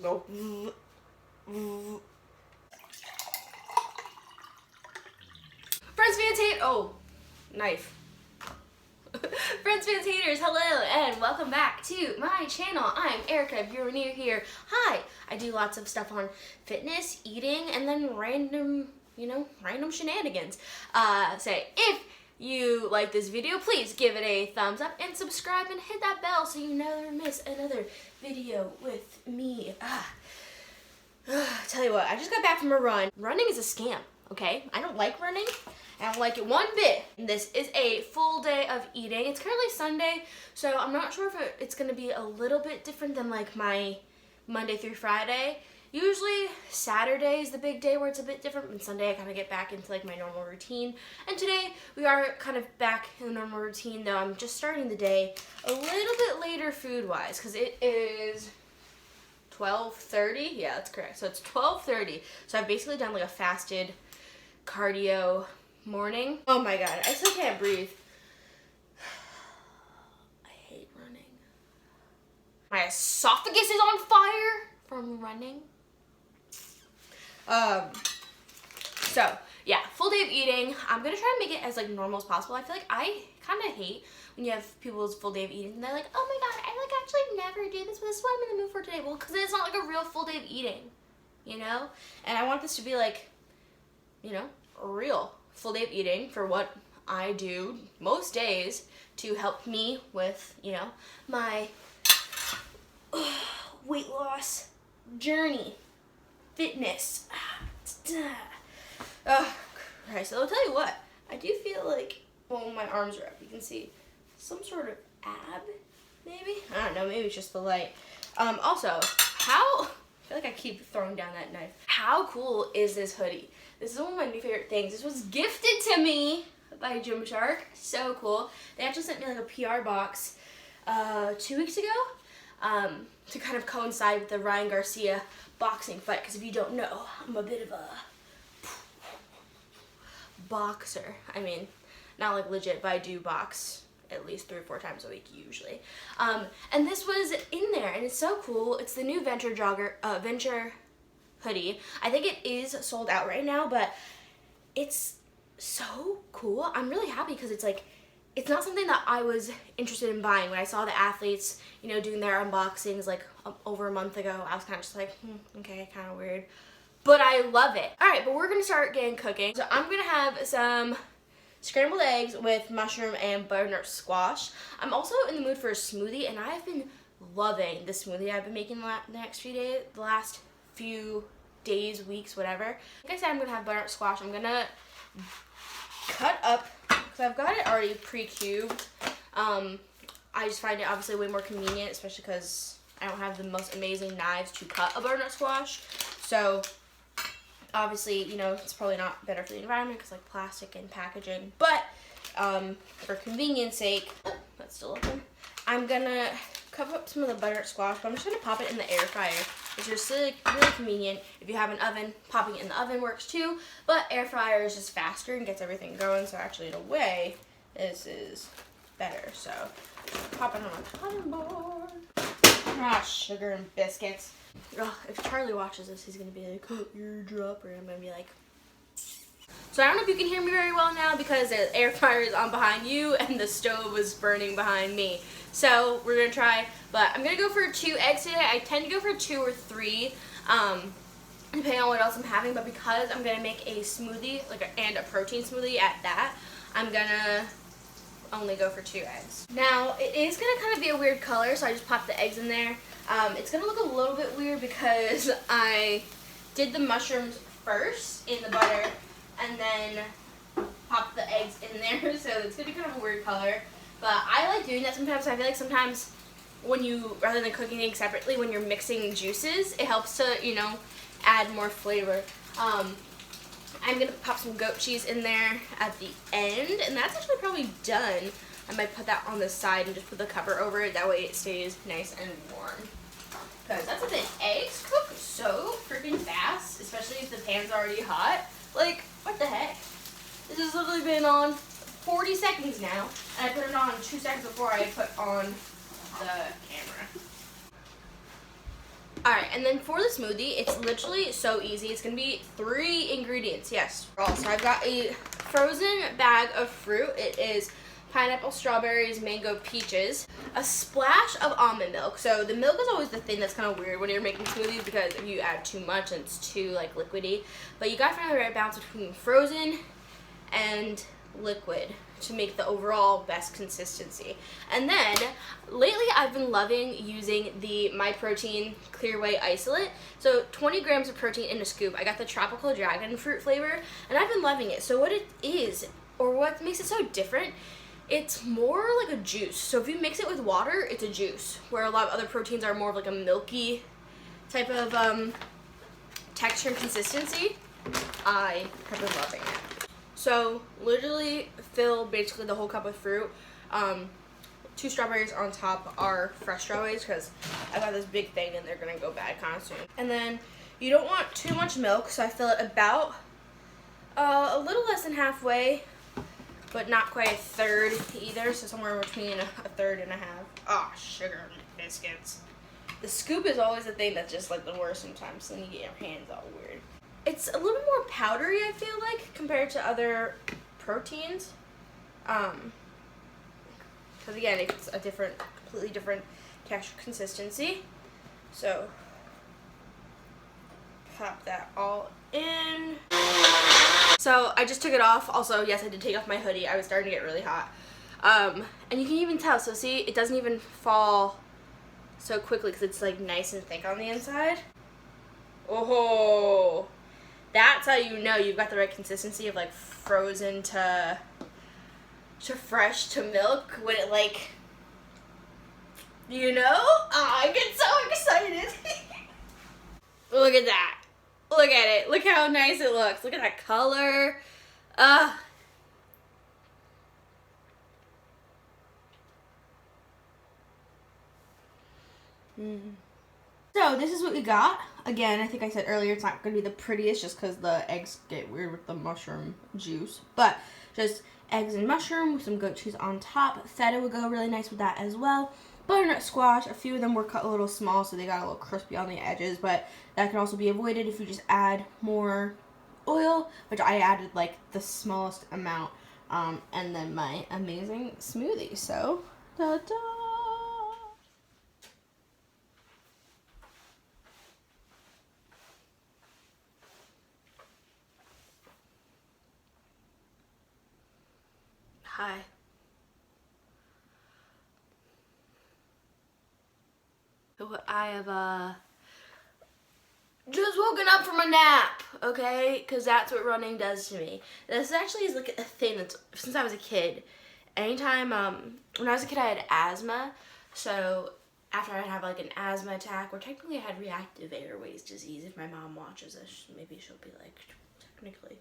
No. Friends, fans, hate. Oh, knife. Friends, fans, haters, hello, and welcome back to my channel. I'm Erica, if you're new here. Hi, I do lots of stuff on fitness, eating, and then random, random shenanigans. If you like this video, please give it a thumbs up and subscribe and hit that bell so you never miss another video with me. Tell you what, I just got back from a run. Running is a scam, okay? I don't like running. I don't like it one bit. And this is a full day of eating. It's currently Sunday, so I'm not sure if it's gonna be a little bit different than like my Monday through Friday. Usually Saturday is the big day where it's a bit different, and Sunday I kind of get back into like my normal routine. And today we are kind of back in the normal routine, though I'm just starting the day a little bit later food-wise, because it is 12:30. Yeah, that's correct. So it's 12:30. So I've basically done like a fasted cardio morning. Oh my god, I still can't breathe. I hate running. My esophagus is on fire from running. So yeah, full day of eating. I'm gonna try to make it as like normal as possible. I feel like I kind of hate when you have people's full day of eating and they're like, oh my god, I like actually never do this, but this is what I'm in the mood for today. Well, because it's not like a real full day of eating, you know? And I want this to be like, a real full day of eating for what I do most days to help me with, my weight loss journey, fitness. Oh, Christ. I'll tell you what, I do feel like, well, my arms are up, you can see some sort of ab, maybe? I don't know, maybe it's just the light. Also, I feel like I keep throwing down that knife. How cool is this hoodie? This is one of my new favorite things. This was gifted to me by Gymshark. So cool. They actually sent me like a PR box 2 weeks ago to kind of coincide with the Ryan Garcia boxing fight. Because if you don't know, I'm a bit of a boxer. I mean, not like legit, but I do box at least 3 or 4 times a week usually. And this was in there, and it's so cool. It's the new Venture hoodie. I think it is sold out right now, but it's so cool. I'm really happy because it's like, it's not something that I was interested in buying. When I saw the athletes, doing their unboxings like over a month ago, I was kind of just like, okay, kind of weird. But I love it. All right, but we're gonna start getting cooking. So I'm gonna have some scrambled eggs with mushroom and butternut squash. I'm also in the mood for a smoothie, and I've been loving the smoothie I've been making the last few days, weeks, whatever. Like I said, I'm gonna have butternut squash. I'm gonna cut up, because I've got it already pre-cubed. I just find it obviously way more convenient, especially because I don't have the most amazing knives to cut a butternut squash. So obviously, it's probably not better for the environment because like plastic and packaging, but for convenience sake, that's still open, I'm gonna cover up some of the butternut squash, but I'm just gonna pop it in the air fryer. It's just really convenient. If you have an oven, popping it in the oven works too, but air fryer is just faster and gets everything going, so actually in a way, this is better. So pop it on a cutting board. Ah, sugar and biscuits. Ugh, if Charlie watches this, he's gonna be like, oh, you're a dropper. I'm gonna be like. So I don't know if you can hear me very well now because the air fryer is on behind you and the stove is burning behind me. So we're gonna try, but I'm gonna go for 2 eggs today. I tend to go for 2 or 3, depending on what else I'm having. But because I'm gonna make a smoothie, and a protein smoothie at that, I'm gonna only go for 2 eggs. Now it is gonna kind of be a weird color, so I just popped the eggs in there. It's gonna look a little bit weird because I did the mushrooms first in the butter and then popped the eggs in there, so it's gonna be kind of a weird color. But I like doing that sometimes. I feel like sometimes when rather than cooking things separately, when you're mixing juices, it helps to, add more flavor. I'm gonna pop some goat cheese in there at the end, and that's actually probably done. I might put that on the side and just put the cover over it. That way it stays nice and warm. Because that's the thing, eggs cook so freaking fast, especially if the pan's already hot. Like, what the heck? This has literally been on 40 seconds now, and I put it on 2 seconds before I put on the camera. All right, and then for the smoothie, it's literally so easy. It's gonna be 3 ingredients, yes. So I've got a frozen bag of fruit. It is pineapple, strawberries, mango, peaches, a splash of almond milk. So the milk is always the thing that's kind of weird when you're making smoothies, because if you add too much, it's too like liquidy. But you gotta find the right balance between frozen and liquid to make the overall best consistency. And then lately I've been loving using the MyProtein Clear Whey Isolate. So 20 grams of protein in a scoop. I got the tropical dragon fruit flavor and I've been loving it. So what it is, or what makes it so different, it's more like a juice. So if you mix it with water, it's a juice, where a lot of other proteins are more of like a milky type of texture and consistency. I have been loving it. So literally fill basically the whole cup with fruit. 2 strawberries on top are fresh strawberries, because I got this big thing and they're gonna go bad kind of soon. And then you don't want too much milk, so I fill it about a little less than halfway, but not quite a third either, so somewhere between a third and a half. Oh, sugar biscuits. The scoop is always the thing that's just like the worst sometimes, so then you get your hands all weird. It's a little more powdery, I feel like, compared to other proteins. Because again, it's a completely different texture consistency. So, pop that all in. So, I just took it off. Also, yes, I did take off my hoodie. I was starting to get really hot. And you can even tell, so see, it doesn't even fall so quickly because it's like nice and thick on the inside. Oh, that's how you know you've got the right consistency of like frozen to fresh to milk, when it like, you know? I get so excited. Look at that. Look at it. Look how nice it looks. Look at that color. So this is what we got. Again, I think I said earlier it's not going to be the prettiest just because the eggs get weird with the mushroom juice. But just eggs and mushroom with some goat cheese on top. Feta would go really nice with that as well. Butternut squash, a few of them were cut a little small, so they got a little crispy on the edges, but that can also be avoided if you just add more oil, which I added like the smallest amount, and then my amazing smoothie. So, ta-da! Hi. So I have just woken up from a nap, okay? Because that's what running does to me. This actually is like a thing that's since I was a kid. Anytime, when I was a kid I had asthma, so after I'd have like an asthma attack, or technically I had reactive airways disease. If my mom watches this, maybe she'll be like, technically.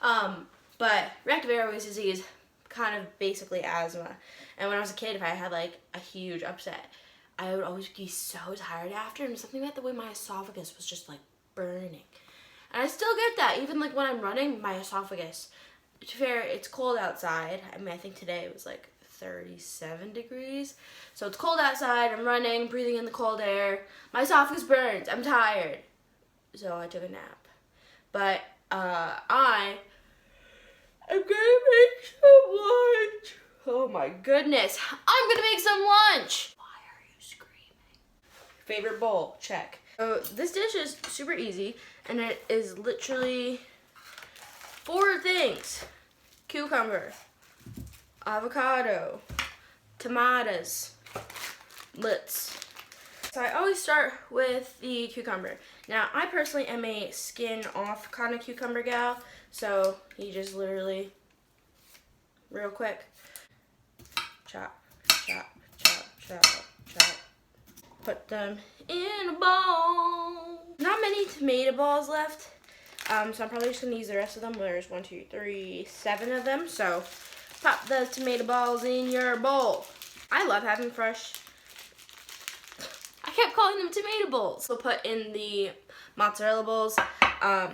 But reactive airways disease, kind of basically asthma. And when I was a kid, if I had like a huge upset, I would always be so tired after, and something about the way my esophagus was just like burning. And I still get that, even like when I'm running, my esophagus, to be fair, it's cold outside. I mean, I think today it was like 37 degrees. So it's cold outside, I'm running, breathing in the cold air. My esophagus burns, I'm tired. So I took a nap. But I am gonna make some lunch. Oh my goodness, I'm gonna make some lunch. Why are you screaming? Favorite bowl, check. So this dish is super easy, and it is literally 4 things: cucumber, avocado, tomatoes, So I always start with the cucumber. Now, I personally am a skin off kind of cucumber gal, so you just literally, real quick, chop, chop, chop, chop, chop. Put them in a bowl. Not many tomato balls left, so I'm probably just gonna use the rest of them. There's 1, 2, 3, 7 of them, so pop the tomato balls in your bowl. I love having fresh, I kept calling them tomato bowls. We'll put in the mozzarella balls. I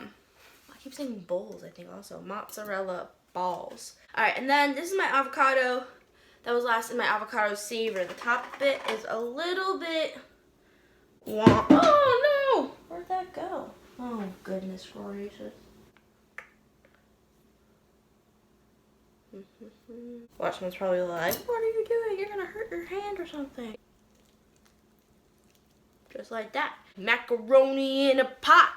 keep saying bowls, I think also. Mozzarella balls. Alright, and then this is my avocado. That was last in my avocado savor. The top bit is a little bit, oh goodness gracious. Watchman's probably like, what are you doing? You're gonna hurt your hand or something. Just like that. Macaroni in a pot.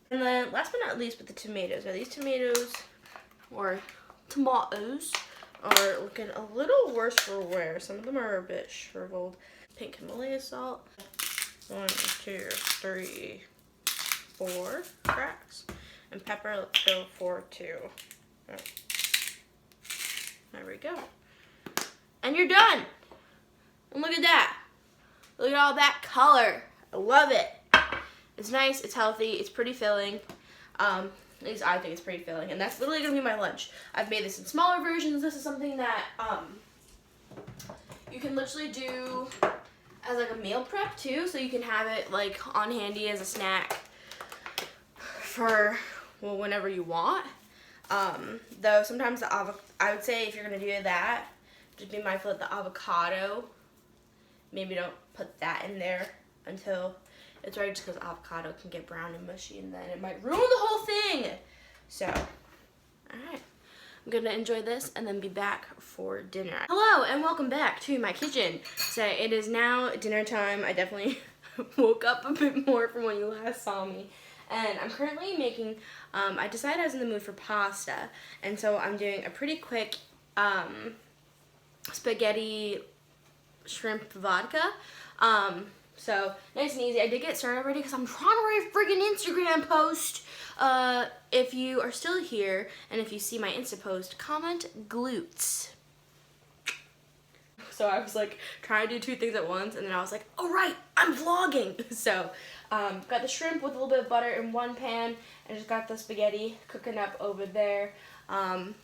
And then last but not least with the tomatoes. Now these tomatoes, or tomatoes, are looking a little worse for wear. Some of them are a bit shriveled. Pink Himalaya salt. 1, 2, 3, 4 cracks. And pepper, let's go for 2. Oh. There we go. And you're done. And look at that. Look at all that color. I love it. It's nice, it's healthy, it's pretty filling. At least I think it's pretty filling. And that's literally gonna be my lunch. I've made this in smaller versions. This is something that you can literally do as like a meal prep too. So you can have it like on handy as a snack for, well, whenever you want. Though sometimes I would say if you're gonna do that, just be mindful that the avocado, maybe don't put that in there until it's ready, just because avocado can get brown and mushy and then it might ruin the whole thing. So, alright. I'm gonna enjoy this and then be back for dinner. Hello and welcome back to my kitchen. So it is now dinner time. I definitely woke up a bit more from when you last saw me. And I'm currently making, I decided I was in the mood for pasta. And so I'm doing a pretty quick spaghetti shrimp vodka. So nice and easy. I did get started already because I'm trying to write a freaking Instagram post. If you are still here and if you see my Insta post, comment glutes. So I was like trying to do 2 things at once, and then I was like, all right, I'm vlogging. So got the shrimp with a little bit of butter in one pan, and just got the spaghetti cooking up over there. And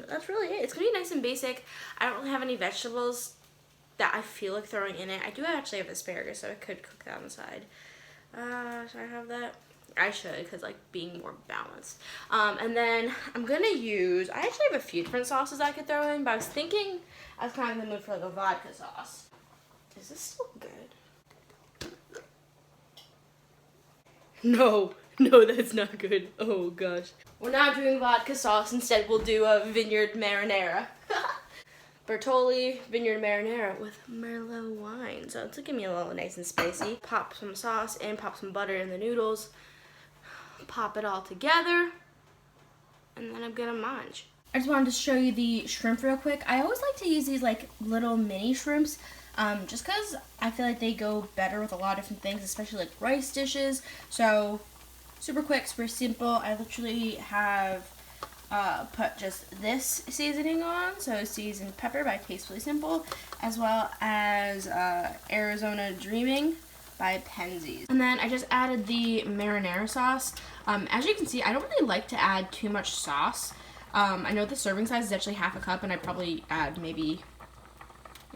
that's really it. It's gonna be nice and basic. I don't really have any vegetables that I feel like throwing in it. I do actually have asparagus, so I could cook that on the side. Should I have that? I should, because like being more balanced. And then I'm gonna use, I actually have a few different sauces I could throw in, but I was thinking I was kind of in the mood for like a vodka sauce. Is this still good? No, that's not good. Oh gosh. We're not doing vodka sauce, instead we'll do a vineyard marinara. Bertolli Vineyard Marinara with Merlot wine. So it's looking me a little nice and spicy. Pop some sauce and pop some butter in the noodles. Pop it all together. And then I'm gonna munch. I just wanted to show you the shrimp real quick. I always like to use these like little mini shrimps. Just because I feel like they go better with a lot of different things, especially like rice dishes. So super quick, super simple. I literally have put just this seasoning on, so seasoned pepper by Tastefully Simple, as well as Arizona Dreaming by Penzies. And then I just added the marinara sauce. As you can see, I don't really like to add too much sauce. I know the serving size is actually half a cup, and I probably add maybe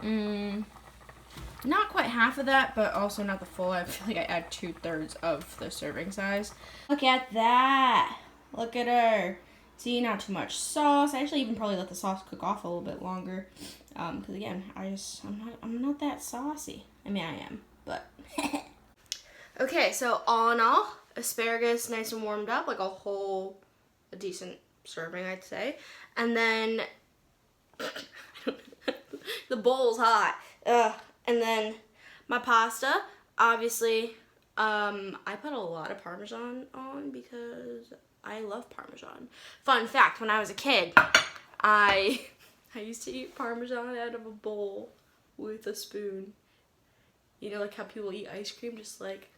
not quite half of that, but also not the full. I feel like I add 2/3 of the serving size. Look at that. Look at her. See, not too much sauce. I actually even probably let the sauce cook off a little bit longer. Because again, I'm not that saucy. I mean, I am, but. Okay, so all in all, asparagus nice and warmed up, like a decent serving, I'd say. And then, the bowl's hot. And then my pasta, obviously, I put a lot of Parmesan on because I love Parmesan. Fun fact, when I was a kid, I used to eat Parmesan out of a bowl with a spoon. You know, like how people eat ice cream, just like.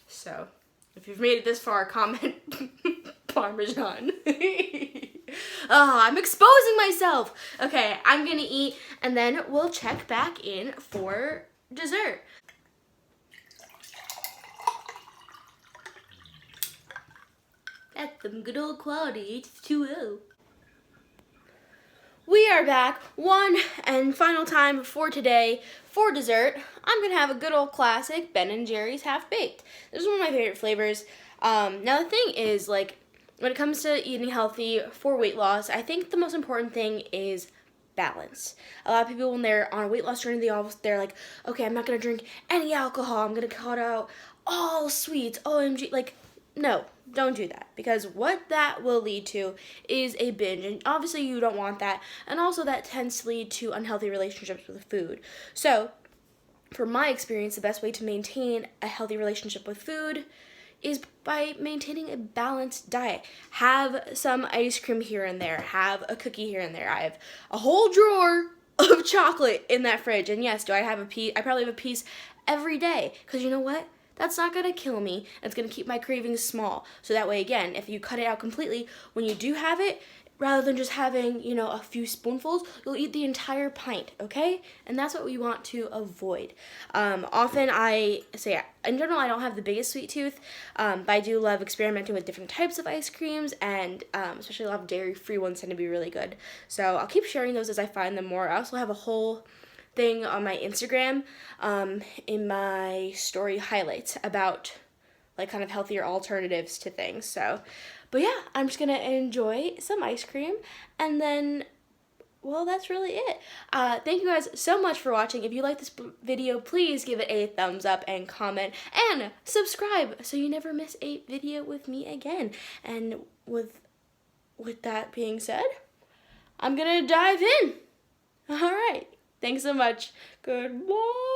So, if you've made it this far, comment Parmesan. Oh, I'm exposing myself. Okay, I'm gonna eat, and then we'll check back in for dessert. That's some good old quality H2O. We are back, one and final time for today. For dessert, I'm gonna have a good old classic Ben & Jerry's Half Baked. This is one of my favorite flavors. Now the thing is, like, when it comes to eating healthy for weight loss, I think the most important thing is balance. A lot of people, when they're on a weight loss journey, they're like, okay, I'm not gonna drink any alcohol. I'm gonna cut out all sweets. OMG, like, no, don't do that, because what that will lead to is a binge, and obviously you don't want that, and also that tends to lead to unhealthy relationships with food. So, from my experience, the best way to maintain a healthy relationship with food is by maintaining a balanced diet. Have some ice cream here and there. Have a cookie here and there. I have a whole drawer of chocolate in that fridge. And yes, do I have a piece? I probably have a piece every day. Because you know what? That's not going to kill me. It's going to keep my cravings small. So that way, again, if you cut it out completely, when you do have it, rather than just having, a few spoonfuls, you'll eat the entire pint, okay? And that's what we want to avoid. Often in general, I don't have the biggest sweet tooth, but I do love experimenting with different types of ice creams, and especially a lot of dairy-free ones tend to be really good. So I'll keep sharing those as I find them more. I also have a whole thing on my Instagram, in my story highlights about like kind of healthier alternatives to things. So, but yeah, I'm just gonna enjoy some ice cream, and then, well, that's really it. Thank you guys so much for watching. If you like this video, please give it a thumbs up and comment and subscribe so you never miss a video with me again. And with that being said, I'm gonna dive in. All right. Thanks so much. Goodbye.